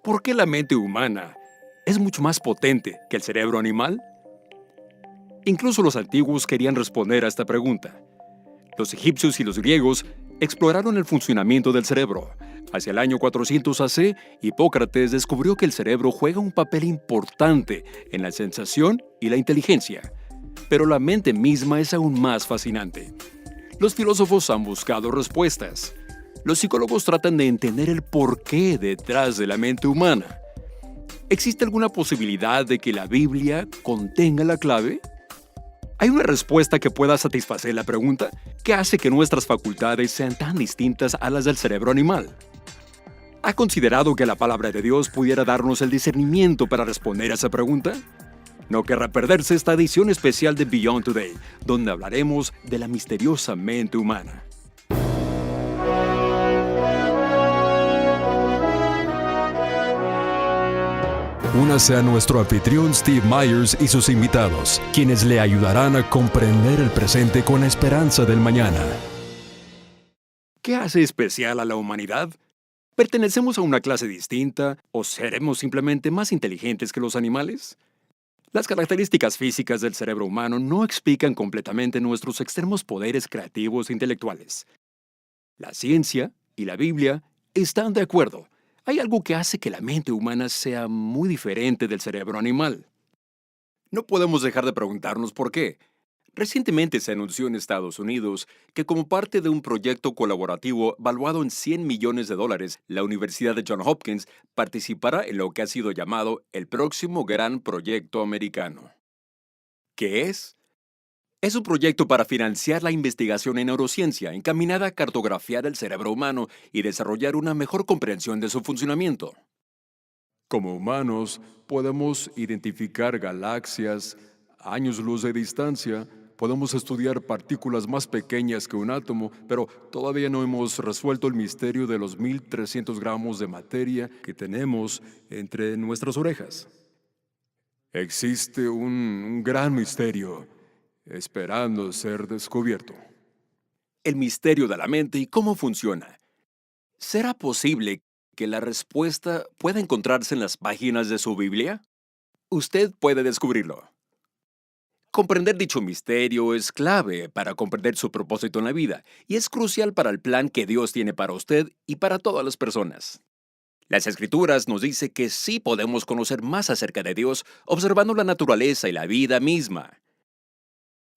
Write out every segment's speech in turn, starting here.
¿Por qué la mente humana es mucho más potente que el cerebro animal? Incluso los antiguos querían responder a esta pregunta. Los egipcios y los griegos exploraron el funcionamiento del cerebro. Hacia el año 400 AC, Hipócrates descubrió que el cerebro juega un papel importante en la sensación y la inteligencia. Pero la mente misma es aún más fascinante. Los filósofos han buscado respuestas. Los psicólogos tratan de entender el porqué detrás de la mente humana. ¿Existe alguna posibilidad de que la Biblia contenga la clave? ¿Hay una respuesta que pueda satisfacer la pregunta? ¿Qué hace que nuestras facultades sean tan distintas a las del cerebro animal? ¿Ha considerado que la palabra de Dios pudiera darnos el discernimiento para responder a esa pregunta? No querrá perderse esta edición especial de Beyond Today, donde hablaremos de la misteriosa mente humana. Únase a nuestro anfitrión Steve Myers y sus invitados, quienes le ayudarán a comprender el presente con la esperanza del mañana. ¿Qué hace especial a la humanidad? ¿Pertenecemos a una clase distinta o seremos simplemente más inteligentes que los animales? Las características físicas del cerebro humano no explican completamente nuestros extremos poderes creativos e intelectuales. La ciencia y la Biblia están de acuerdo. Hay algo que hace que la mente humana sea muy diferente del cerebro animal. No podemos dejar de preguntarnos por qué. Recientemente se anunció en Estados Unidos que como parte de un proyecto colaborativo valuado en $100 millones, la Universidad de Johns Hopkins participará en lo que ha sido llamado el próximo gran proyecto americano. ¿Qué es? Es un proyecto para financiar la investigación en neurociencia encaminada a cartografiar el cerebro humano y desarrollar una mejor comprensión de su funcionamiento. Como humanos, podemos identificar galaxias, años luz de distancia, podemos estudiar partículas más pequeñas que un átomo, pero todavía no hemos resuelto el misterio de los 1300 gramos de materia que tenemos entre nuestras orejas. Existe un gran misterio esperando ser descubierto. El misterio de la mente y cómo funciona. ¿Será posible que la respuesta pueda encontrarse en las páginas de su Biblia? Usted puede descubrirlo. Comprender dicho misterio es clave para comprender su propósito en la vida y es crucial para el plan que Dios tiene para usted y para todas las personas. Las Escrituras nos dicen que sí podemos conocer más acerca de Dios observando la naturaleza y la vida misma.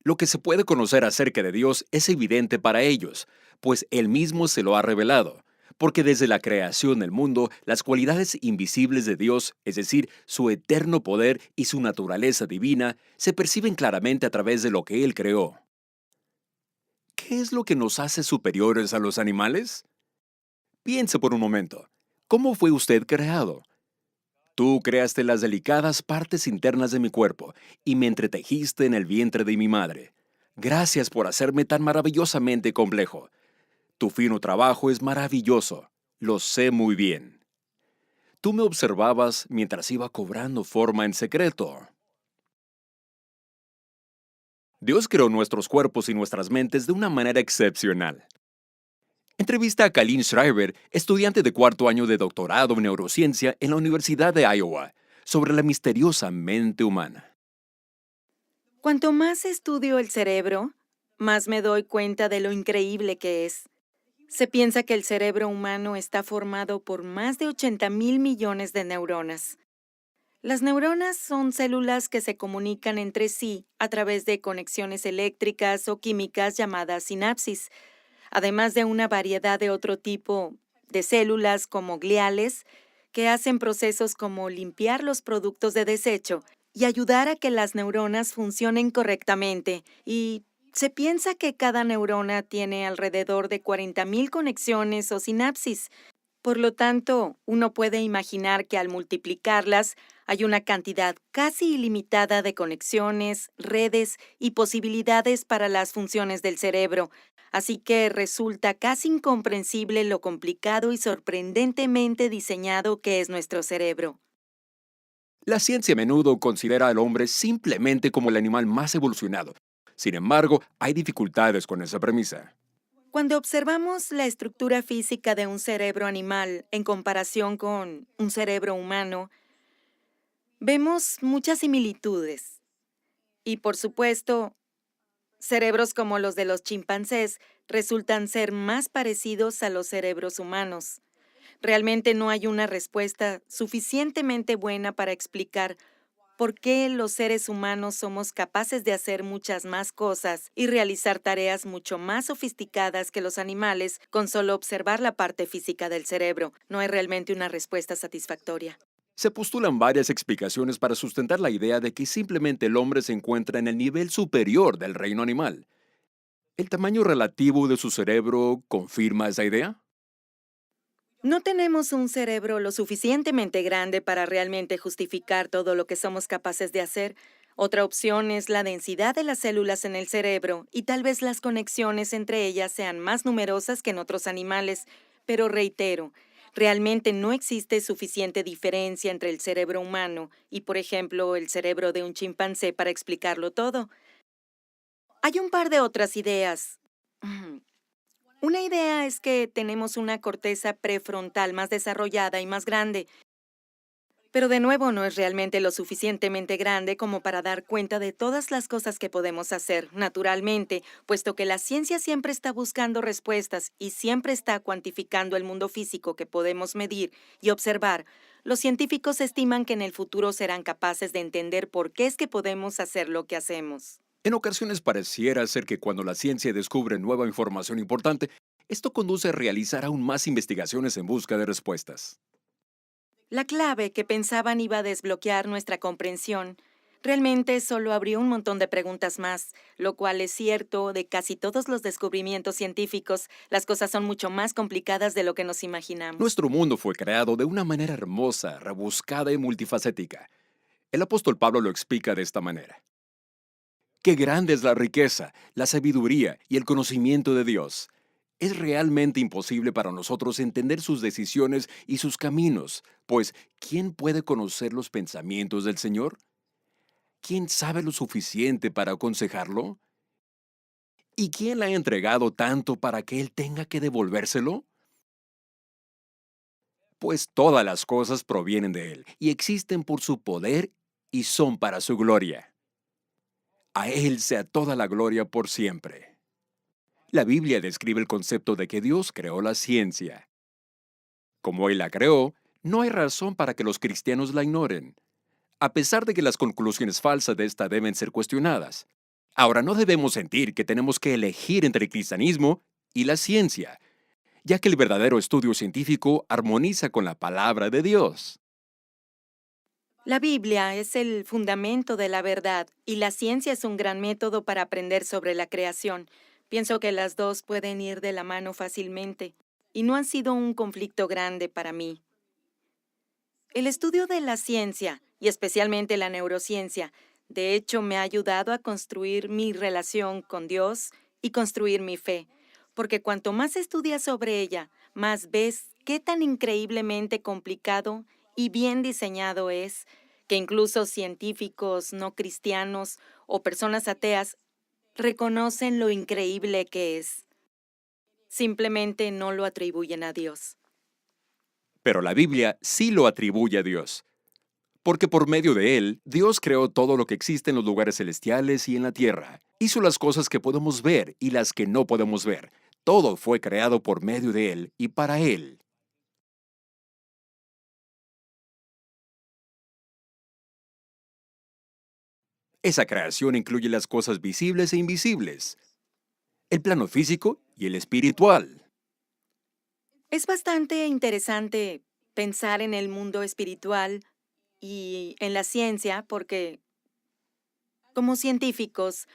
Lo que se puede conocer acerca de Dios es evidente para ellos, pues Él mismo se lo ha revelado, porque desde la creación del mundo, las cualidades invisibles de Dios, es decir, su eterno poder y su naturaleza divina, se perciben claramente a través de lo que Él creó. ¿Qué es lo que nos hace superiores a los animales? Piense por un momento. ¿Cómo fue usted creado? Tú creaste las delicadas partes internas de mi cuerpo y me entretejiste en el vientre de mi madre. Gracias por hacerme tan maravillosamente complejo. Tu fino trabajo es maravilloso. Lo sé muy bien. Tú me observabas mientras iba cobrando forma en secreto. Dios creó nuestros cuerpos y nuestras mentes de una manera excepcional. Entrevista a Colleen Schreiber, estudiante de cuarto año de doctorado en neurociencia en la Universidad de Iowa, sobre la misteriosa mente humana. Cuanto más estudio el cerebro, más me doy cuenta de lo increíble que es. Se piensa que el cerebro humano está formado por más de 80,000 millones de neuronas. Las neuronas son células que se comunican entre sí a través de conexiones eléctricas o químicas llamadas sinapsis, además de una variedad de otro tipo de células como gliales, que hacen procesos como limpiar los productos de desecho y ayudar a que las neuronas funcionen correctamente. Y se piensa que cada neurona tiene alrededor de 40,000 conexiones o sinapsis. Por lo tanto, uno puede imaginar que al multiplicarlas hay una cantidad casi ilimitada de conexiones, redes y posibilidades para las funciones del cerebro, así que resulta casi incomprensible lo complicado y sorprendentemente diseñado que es nuestro cerebro. La ciencia a menudo considera al hombre simplemente como el animal más evolucionado. Sin embargo, hay dificultades con esa premisa. Cuando observamos la estructura física de un cerebro animal en comparación con un cerebro humano, vemos muchas similitudes. Y por supuesto, cerebros como los de los chimpancés resultan ser más parecidos a los cerebros humanos. Realmente no hay una respuesta suficientemente buena para explicar por qué los seres humanos somos capaces de hacer muchas más cosas y realizar tareas mucho más sofisticadas que los animales con solo observar la parte física del cerebro. No hay realmente una respuesta satisfactoria. Se postulan varias explicaciones para sustentar la idea de que simplemente el hombre se encuentra en el nivel superior del reino animal. ¿El tamaño relativo de su cerebro confirma esa idea? No tenemos un cerebro lo suficientemente grande para realmente justificar todo lo que somos capaces de hacer. Otra opción es la densidad de las células en el cerebro y tal vez las conexiones entre ellas sean más numerosas que en otros animales. Pero reitero, realmente no existe suficiente diferencia entre el cerebro humano y, por ejemplo, el cerebro de un chimpancé para explicarlo todo. Hay un par de otras ideas. Una idea es que tenemos una corteza prefrontal más desarrollada y más grande, pero de nuevo no es realmente lo suficientemente grande como para dar cuenta de todas las cosas que podemos hacer, naturalmente, puesto que la ciencia siempre está buscando respuestas y siempre está cuantificando el mundo físico que podemos medir y observar. Los científicos estiman que en el futuro serán capaces de entender por qué es que podemos hacer lo que hacemos. En ocasiones pareciera ser que cuando la ciencia descubre nueva información importante, esto conduce a realizar aún más investigaciones en busca de respuestas. La clave que pensaban iba a desbloquear nuestra comprensión realmente solo abrió un montón de preguntas más, lo cual es cierto de casi todos los descubrimientos científicos. Las cosas son mucho más complicadas de lo que nos imaginamos. Nuestro mundo fue creado de una manera hermosa, rebuscada y multifacética. El apóstol Pablo lo explica de esta manera. Qué grande es la riqueza, la sabiduría y el conocimiento de Dios. Es realmente imposible para nosotros entender sus decisiones y sus caminos, pues ¿quién puede conocer los pensamientos del Señor? ¿Quién sabe lo suficiente para aconsejarlo? ¿Y quién le ha entregado tanto para que Él tenga que devolvérselo? Pues todas las cosas provienen de Él y existen por su poder y son para su gloria. A Él sea toda la gloria por siempre. La Biblia describe el concepto de que Dios creó la ciencia. Como Él la creó, no hay razón para que los cristianos la ignoren, a pesar de que las conclusiones falsas de esta deben ser cuestionadas. Ahora, no debemos sentir que tenemos que elegir entre el cristianismo y la ciencia, ya que el verdadero estudio científico armoniza con la palabra de Dios. La Biblia es el fundamento de la verdad y la ciencia es un gran método para aprender sobre la creación. Pienso que las dos pueden ir de la mano fácilmente y no han sido un conflicto grande para mí. El estudio de la ciencia, y especialmente la neurociencia, de hecho me ha ayudado a construir mi relación con Dios y construir mi fe, porque cuanto más estudias sobre ella, más ves qué tan increíblemente complicado y bien diseñado es, que incluso científicos no cristianos o personas ateas reconocen lo increíble que es. Simplemente no lo atribuyen a Dios. Pero la Biblia sí lo atribuye a Dios, porque por medio de Él, Dios creó todo lo que existe en los lugares celestiales y en la tierra. Hizo las cosas que podemos ver y las que no podemos ver. Todo fue creado por medio de Él y para Él. Esa creación incluye las cosas visibles e invisibles, el plano físico y el espiritual. Es bastante interesante pensar en el mundo espiritual y en la ciencia porque, como científicos,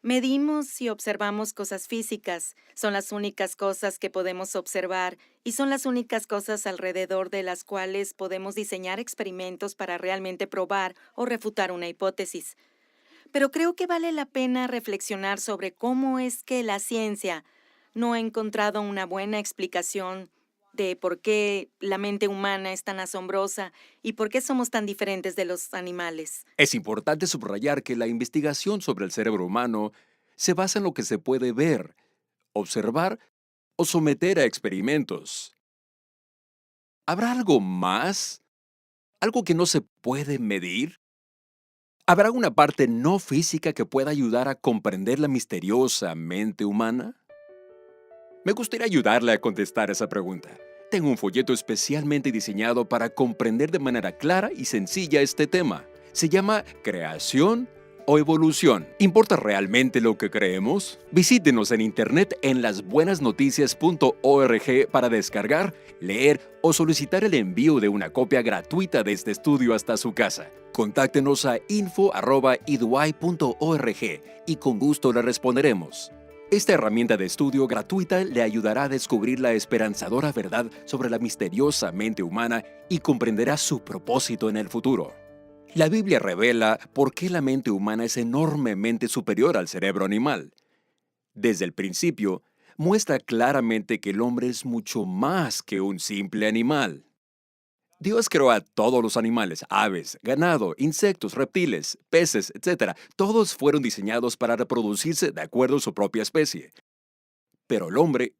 medimos y observamos cosas físicas. Son las únicas cosas que podemos observar y son las únicas cosas alrededor de las cuales podemos diseñar experimentos para realmente probar o refutar una hipótesis. Pero creo que vale la pena reflexionar sobre cómo es que la ciencia no ha encontrado una buena explicación de por qué la mente humana es tan asombrosa y por qué somos tan diferentes de los animales. Es importante subrayar que la investigación sobre el cerebro humano se basa en lo que se puede ver, observar o someter a experimentos. ¿Habrá algo más? ¿Algo que no se puede medir? ¿Habrá una parte no física que pueda ayudar a comprender la misteriosa mente humana? Me gustaría ayudarle a contestar esa pregunta. Tengo un folleto especialmente diseñado para comprender de manera clara y sencilla este tema. Se llama Creación o Evolución. ¿Importa realmente lo que creemos? Visítenos en internet en lasbuenasnoticias.org para descargar, leer o solicitar el envío de una copia gratuita de este estudio hasta su casa. Contáctenos a info@eduay.org y con gusto le responderemos. Esta herramienta de estudio gratuita le ayudará a descubrir la esperanzadora verdad sobre la misteriosa mente humana y comprenderá su propósito en el futuro. La Biblia revela por qué la mente humana es enormemente superior al cerebro animal. Desde el principio, muestra claramente que el hombre es mucho más que un simple animal. Dios creó a todos los animales, aves, ganado, insectos, reptiles, peces, etc. Todos fueron diseñados para reproducirse de acuerdo a su propia especie. Pero el hombre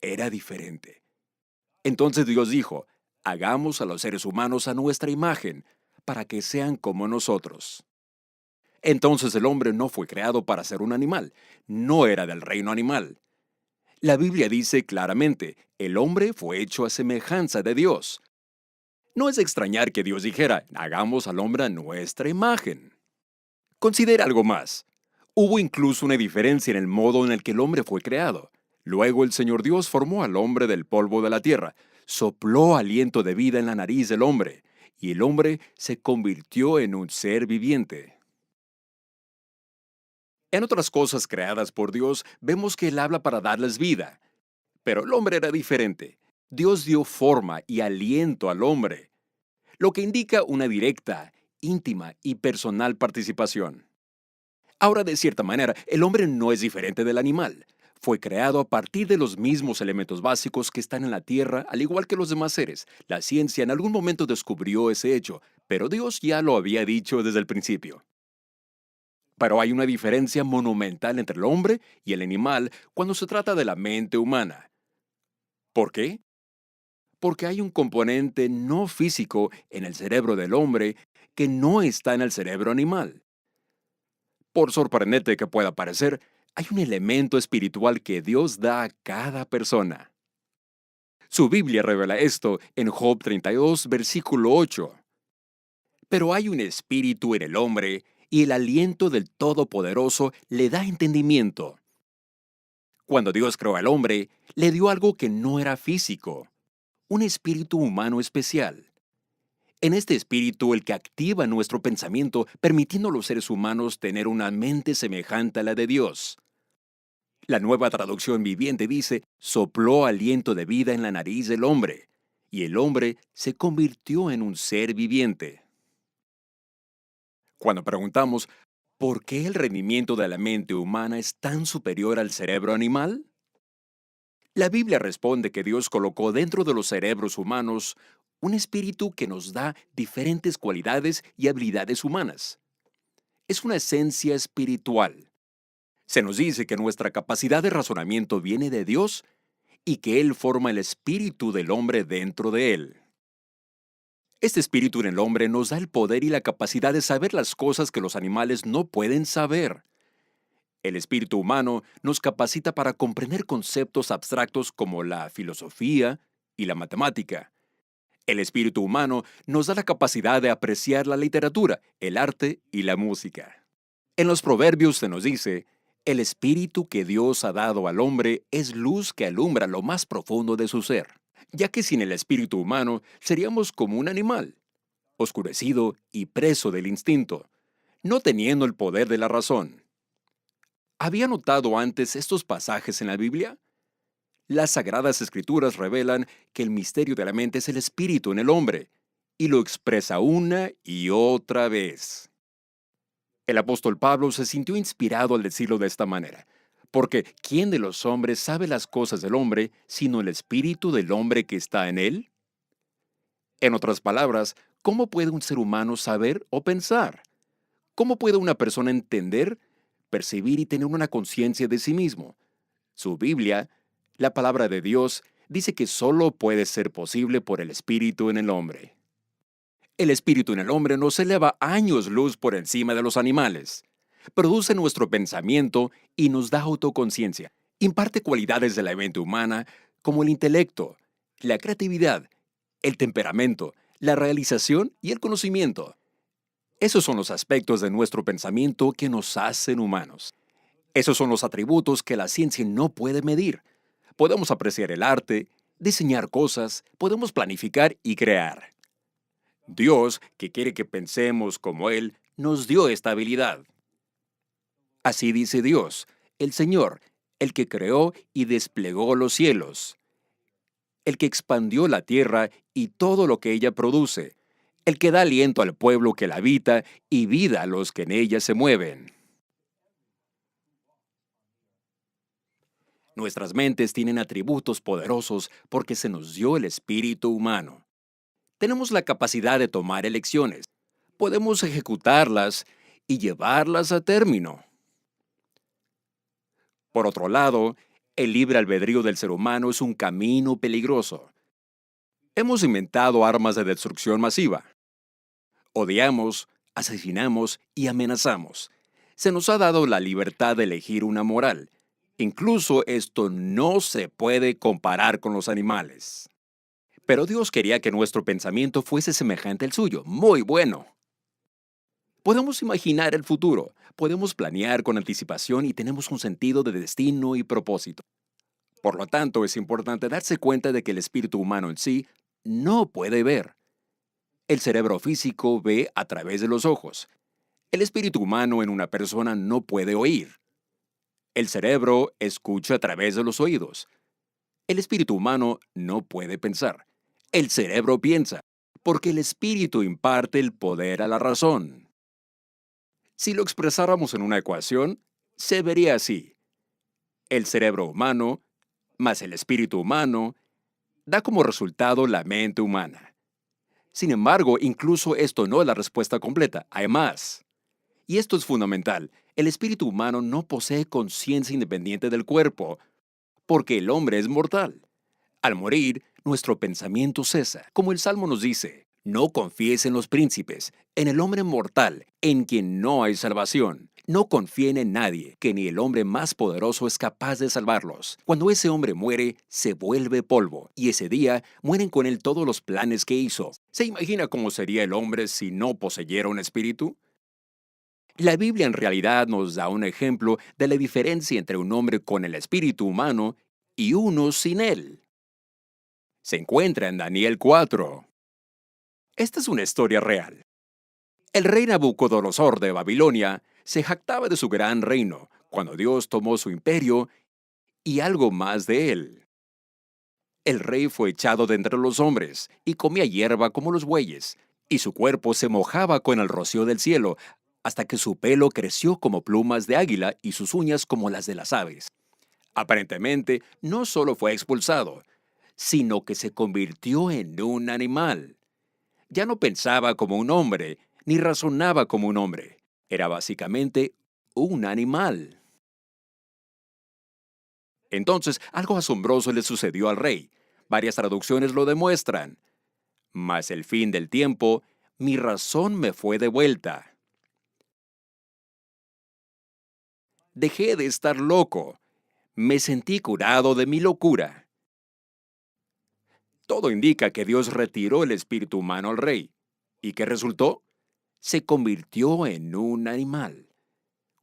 era diferente. Entonces Dios dijo, hagamos a los seres humanos a nuestra imagen, para que sean como nosotros. Entonces el hombre no fue creado para ser un animal, no era del reino animal. La Biblia dice claramente, el hombre fue hecho a semejanza de Dios. No es de extrañar que Dios dijera, hagamos al hombre a nuestra imagen. Considera algo más. Hubo incluso una diferencia en el modo en el que el hombre fue creado. Luego el Señor Dios formó al hombre del polvo de la tierra, sopló aliento de vida en la nariz del hombre, y el hombre se convirtió en un ser viviente. En otras cosas creadas por Dios, vemos que Él habla para darles vida. Pero el hombre era diferente. Dios dio forma y aliento al hombre, lo que indica una directa, íntima y personal participación. Ahora, de cierta manera, el hombre no es diferente del animal. Fue creado a partir de los mismos elementos básicos que están en la tierra, al igual que los demás seres. La ciencia en algún momento descubrió ese hecho, pero Dios ya lo había dicho desde el principio. Pero hay una diferencia monumental entre el hombre y el animal cuando se trata de la mente humana. ¿Por qué? Porque hay un componente no físico en el cerebro del hombre que no está en el cerebro animal. Por sorprendente que pueda parecer, hay un elemento espiritual que Dios da a cada persona. Su Biblia revela esto en Job 32, versículo 8. Pero hay un espíritu en el hombre y el aliento del Todopoderoso le da entendimiento. Cuando Dios creó al hombre, le dio algo que no era físico, un espíritu humano especial. En este espíritu el que activa nuestro pensamiento, permitiendo a los seres humanos tener una mente semejante a la de Dios. La Nueva Traducción Viviente dice, sopló aliento de vida en la nariz del hombre, y el hombre se convirtió en un ser viviente. Cuando preguntamos, ¿por qué el rendimiento de la mente humana es tan superior al cerebro animal? La Biblia responde que Dios colocó dentro de los cerebros humanos un espíritu que nos da diferentes cualidades y habilidades humanas. Es una esencia espiritual. Se nos dice que nuestra capacidad de razonamiento viene de Dios y que Él forma el espíritu del hombre dentro de él. Este espíritu en el hombre nos da el poder y la capacidad de saber las cosas que los animales no pueden saber. El espíritu humano nos capacita para comprender conceptos abstractos como la filosofía y la matemática. El espíritu humano nos da la capacidad de apreciar la literatura, el arte y la música. En los Proverbios se nos dice, el espíritu que Dios ha dado al hombre es luz que alumbra lo más profundo de su ser, ya que sin el espíritu humano seríamos como un animal, oscurecido y preso del instinto, no teniendo el poder de la razón. ¿Había notado antes estos pasajes en la Biblia? Las Sagradas Escrituras revelan que el misterio de la mente es el espíritu en el hombre, y lo expresa una y otra vez. El apóstol Pablo se sintió inspirado al decirlo de esta manera, porque ¿quién de los hombres sabe las cosas del hombre sino el espíritu del hombre que está en él? En otras palabras, ¿cómo puede un ser humano saber o pensar? ¿Cómo puede una persona entender, percibir y tener una conciencia de sí mismo? Su Biblia La palabra de Dios dice que solo puede ser posible por el Espíritu en el hombre. El Espíritu en el hombre nos eleva años luz por encima de los animales. Produce nuestro pensamiento y nos da autoconciencia. Imparte cualidades de la mente humana como el intelecto, la creatividad, el temperamento, la realización y el conocimiento. Esos son los aspectos de nuestro pensamiento que nos hacen humanos. Esos son los atributos que la ciencia no puede medir. Podemos apreciar el arte, diseñar cosas, podemos planificar y crear. Dios, que quiere que pensemos como Él, nos dio esta habilidad. Así dice Dios, el Señor, el que creó y desplegó los cielos, el que expandió la tierra y todo lo que ella produce, el que da aliento al pueblo que la habita y vida a los que en ella se mueven. Nuestras mentes tienen atributos poderosos porque se nos dio el espíritu humano. Tenemos la capacidad de tomar elecciones. Podemos ejecutarlas y llevarlas a término. Por otro lado, el libre albedrío del ser humano es un camino peligroso. Hemos inventado armas de destrucción masiva. Odiamos, asesinamos y amenazamos. Se nos ha dado la libertad de elegir una moral. Incluso esto no se puede comparar con los animales. Pero Dios quería que nuestro pensamiento fuese semejante al suyo, muy bueno. Podemos imaginar el futuro, podemos planear con anticipación y tenemos un sentido de destino y propósito. Por lo tanto, es importante darse cuenta de que el espíritu humano en sí no puede ver. El cerebro físico ve a través de los ojos. El espíritu humano en una persona no puede oír. El cerebro escucha a través de los oídos. El espíritu humano no puede pensar. El cerebro piensa, porque el espíritu imparte el poder a la razón. Si lo expresáramos en una ecuación, se vería así. El cerebro humano más el espíritu humano da como resultado la mente humana. Sin embargo, incluso esto no es la respuesta completa, hay más. Y esto es fundamental. El espíritu humano no posee conciencia independiente del cuerpo, porque el hombre es mortal. Al morir, nuestro pensamiento cesa. Como el Salmo nos dice, no confíes en los príncipes, en el hombre mortal, en quien no hay salvación. No confíen en nadie, que ni el hombre más poderoso es capaz de salvarlos. Cuando ese hombre muere, se vuelve polvo, y ese día mueren con él todos los planes que hizo. ¿Se imagina cómo sería el hombre si no poseyera un espíritu? La Biblia en realidad nos da un ejemplo de la diferencia entre un hombre con el espíritu humano y uno sin él. Se encuentra en Daniel 4. Esta es una historia real. El rey Nabucodonosor de Babilonia se jactaba de su gran reino cuando Dios tomó su imperio y algo más de él. El rey fue echado de entre los hombres y comía hierba como los bueyes, y su cuerpo se mojaba con el rocío del cielo, hasta que su pelo creció como plumas de águila y sus uñas como las de las aves. Aparentemente, no solo fue expulsado, sino que se convirtió en un animal. Ya no pensaba como un hombre, ni razonaba como un hombre. Era básicamente un animal. Entonces, algo asombroso le sucedió al rey. Varias traducciones lo demuestran. Mas el fin del tiempo, mi razón me fue devuelta. Dejé de estar loco. Me sentí curado de mi locura. Todo indica que Dios retiró el espíritu humano al rey. ¿Y qué resultó? Se convirtió en un animal.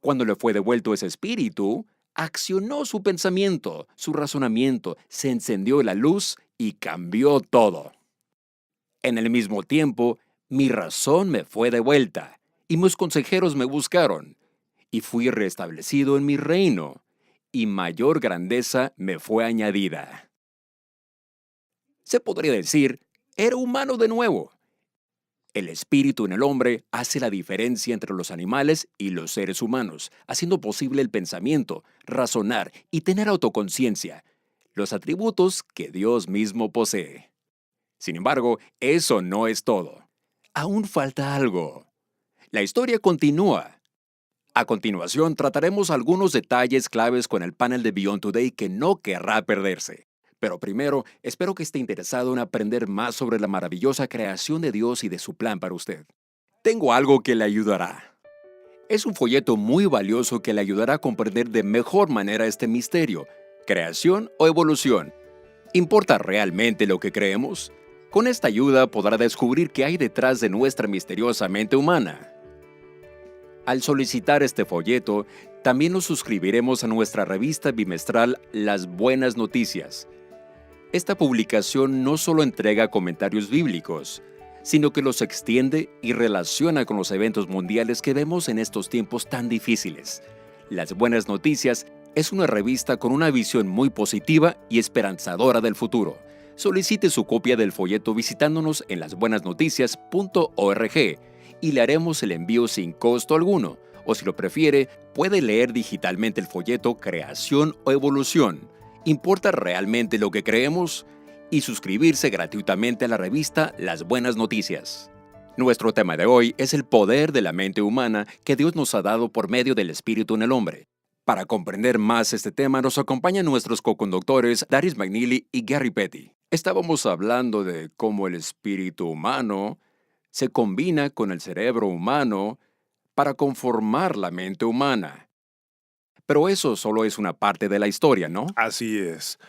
Cuando le fue devuelto ese espíritu, accionó su pensamiento, su razonamiento, se encendió la luz y cambió todo. En el mismo tiempo, mi razón me fue devuelta, y mis consejeros me buscaron, y fui restablecido en mi reino, y mayor grandeza me fue añadida. Se podría decir, era humano de nuevo. El espíritu en el hombre hace la diferencia entre los animales y los seres humanos, haciendo posible el pensamiento, razonar y tener autoconciencia, los atributos que Dios mismo posee. Sin embargo, eso no es todo. Aún falta algo. La historia continúa. A continuación, trataremos algunos detalles claves con el panel de Beyond Today que no querrá perderse. Pero primero, espero que esté interesado en aprender más sobre la maravillosa creación de Dios y de su plan para usted. Tengo algo que le ayudará. Es un folleto muy valioso que le ayudará a comprender de mejor manera este misterio, creación o evolución. ¿Importa realmente lo que creemos? Con esta ayuda podrá descubrir qué hay detrás de nuestra misteriosa mente humana. Al solicitar este folleto, también nos suscribiremos a nuestra revista bimestral Las Buenas Noticias. Esta publicación no solo entrega comentarios bíblicos, sino que los extiende y relaciona con los eventos mundiales que vemos en estos tiempos tan difíciles. Las Buenas Noticias es una revista con una visión muy positiva y esperanzadora del futuro. Solicite su copia del folleto visitándonos en lasbuenasnoticias.org y le haremos el envío sin costo alguno, o si lo prefiere, puede leer digitalmente el folleto Creación o Evolución. ¿Importa realmente lo que creemos? Y suscribirse gratuitamente a la revista Las Buenas Noticias. Nuestro tema de hoy es el poder de la mente humana que Dios nos ha dado por medio del Espíritu en el hombre. Para comprender más este tema nos acompañan nuestros coconductores Darius McNeely y Gary Petty. Estábamos hablando de cómo el espíritu humano se combina con el cerebro humano para conformar la mente humana. Pero eso solo es una parte de la historia, ¿no? Así es.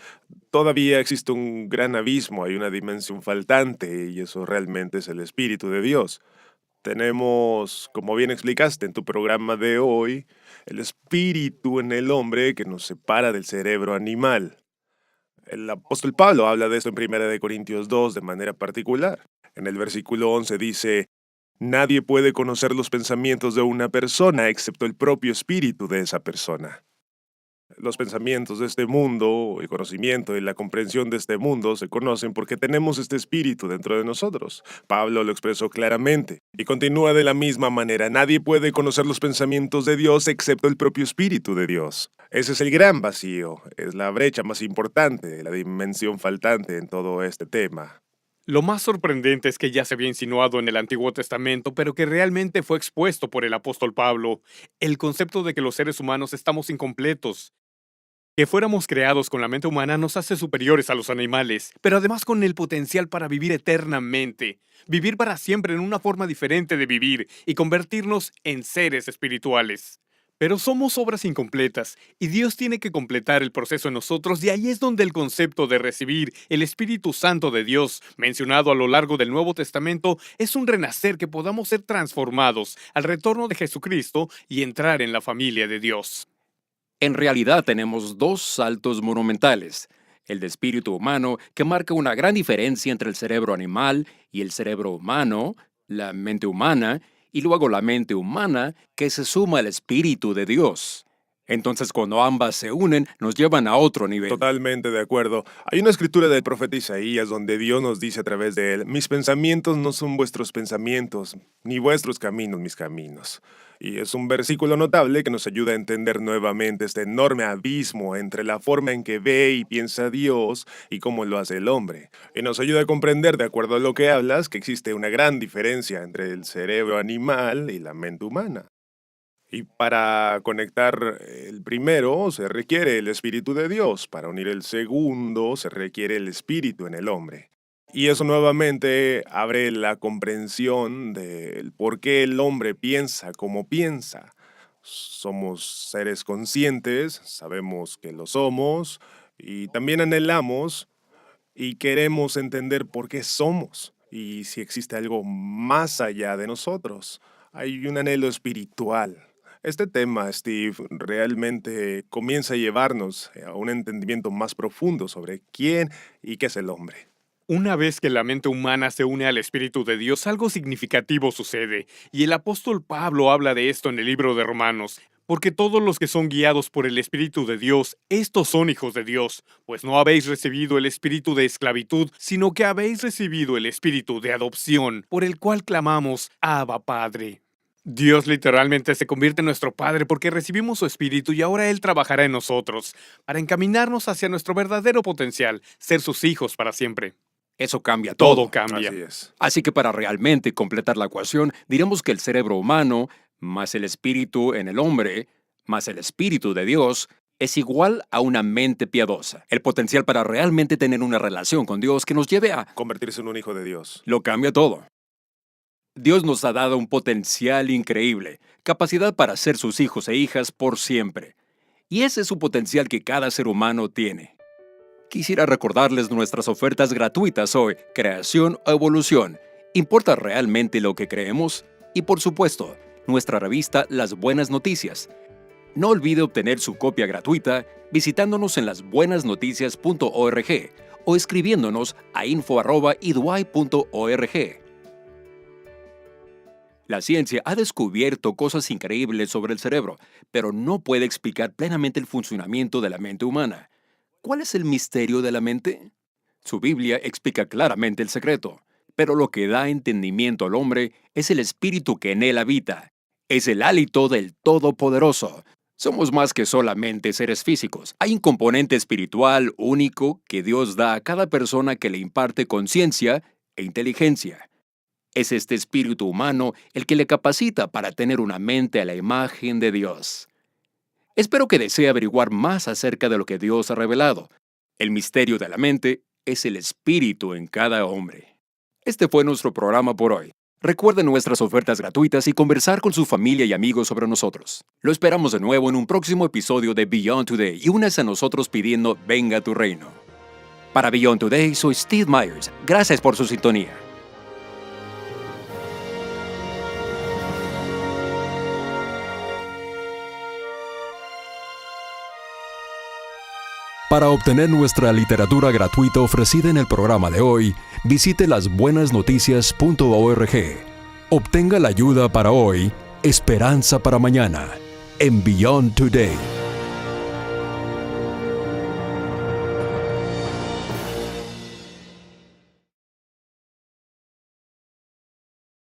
Todavía existe un gran abismo, hay una dimensión faltante y eso realmente es el Espíritu de Dios. Tenemos, como bien explicaste en tu programa de hoy, el espíritu en el hombre que nos separa del cerebro animal. El apóstol Pablo habla de esto en 1 Corintios 2 de manera particular. En el versículo 11 dice: nadie puede conocer los pensamientos de una persona excepto el propio espíritu de esa persona. Los pensamientos de este mundo, el conocimiento y la comprensión de este mundo se conocen porque tenemos este espíritu dentro de nosotros. Pablo lo expresó claramente y continúa de la misma manera. Nadie puede conocer los pensamientos de Dios excepto el propio espíritu de Dios. Ese es el gran vacío, es la brecha más importante, la dimensión faltante en todo este tema. Lo más sorprendente es que ya se había insinuado en el Antiguo Testamento, pero que realmente fue expuesto por el apóstol Pablo, el concepto de que los seres humanos estamos incompletos. Que fuéramos creados con la mente humana nos hace superiores a los animales, pero además con el potencial para vivir eternamente, vivir para siempre en una forma diferente de vivir y convertirnos en seres espirituales. Pero somos obras incompletas y Dios tiene que completar el proceso en nosotros, y ahí es donde el concepto de recibir el Espíritu Santo de Dios, mencionado a lo largo del Nuevo Testamento, es un renacer, que podamos ser transformados al retorno de Jesucristo y entrar en la familia de Dios. En realidad tenemos dos saltos monumentales. El de espíritu humano, que marca una gran diferencia entre el cerebro animal y el cerebro humano, la mente humana, y luego la mente humana, que se suma al Espíritu de Dios. Entonces, cuando ambas se unen, nos llevan a otro nivel. Totalmente de acuerdo. Hay una escritura del profeta Isaías donde Dios nos dice a través de él: mis pensamientos no son vuestros pensamientos, ni vuestros caminos mis caminos. Y es un versículo notable que nos ayuda a entender nuevamente este enorme abismo entre la forma en que ve y piensa Dios y cómo lo hace el hombre. Y nos ayuda a comprender, de acuerdo a lo que hablas, que existe una gran diferencia entre el cerebro animal y la mente humana. Y para conectar el primero se requiere el Espíritu de Dios. Para unir el segundo se requiere el Espíritu en el hombre. Y eso nuevamente abre la comprensión del por qué el hombre piensa como piensa. Somos seres conscientes, sabemos que lo somos, y también anhelamos y queremos entender por qué somos y si existe algo más allá de nosotros. Hay un anhelo espiritual. Este tema, Steve, realmente comienza a llevarnos a un entendimiento más profundo sobre quién y qué es el hombre. Una vez que la mente humana se une al Espíritu de Dios, algo significativo sucede, y el apóstol Pablo habla de esto en el libro de Romanos. Porque todos los que son guiados por el Espíritu de Dios, estos son hijos de Dios, pues no habéis recibido el espíritu de esclavitud, sino que habéis recibido el espíritu de adopción, por el cual clamamos: Abba, Padre. Dios literalmente se convierte en nuestro Padre porque recibimos su Espíritu, y ahora Él trabajará en nosotros para encaminarnos hacia nuestro verdadero potencial, ser sus hijos para siempre. Eso cambia Todo todo. cambia. Así es. Así que para realmente completar la ecuación, diremos que el cerebro humano más el espíritu en el hombre, más el espíritu de Dios, es igual a una mente piadosa. El potencial para realmente tener una relación con Dios que nos lleve a... Convertirse en un hijo de Dios. Lo cambia todo. Dios nos ha dado un potencial increíble, capacidad para ser sus hijos e hijas por siempre. Y ese es su potencial que cada ser humano tiene. Quisiera recordarles nuestras ofertas gratuitas hoy, Creación o Evolución. ¿Importa realmente lo que creemos? Y por supuesto, nuestra revista Las Buenas Noticias. No olvide obtener su copia gratuita visitándonos en lasbuenasnoticias.org o escribiéndonos a info@iduay.org. La ciencia ha descubierto cosas increíbles sobre el cerebro, pero no puede explicar plenamente el funcionamiento de la mente humana. ¿Cuál es el misterio de la mente? Su Biblia explica claramente el secreto, pero lo que da entendimiento al hombre es el espíritu que en él habita. Es el hálito del Todopoderoso. Somos más que solamente seres físicos. Hay un componente espiritual único que Dios da a cada persona que le imparte conciencia e inteligencia. Es este espíritu humano el que le capacita para tener una mente a la imagen de Dios. Espero que desee averiguar más acerca de lo que Dios ha revelado. El misterio de la mente es el espíritu en cada hombre. Este fue nuestro programa por hoy. Recuerden nuestras ofertas gratuitas y conversar con su familia y amigos sobre nosotros. Lo esperamos de nuevo en un próximo episodio de Beyond Today y únase a nosotros pidiendo Venga tu reino. Para Beyond Today, soy Steve Myers. Gracias por su sintonía. Para obtener nuestra literatura gratuita ofrecida en el programa de hoy, visite lasbuenasnoticias.org. Obtenga la ayuda para hoy, esperanza para mañana, en Beyond Today.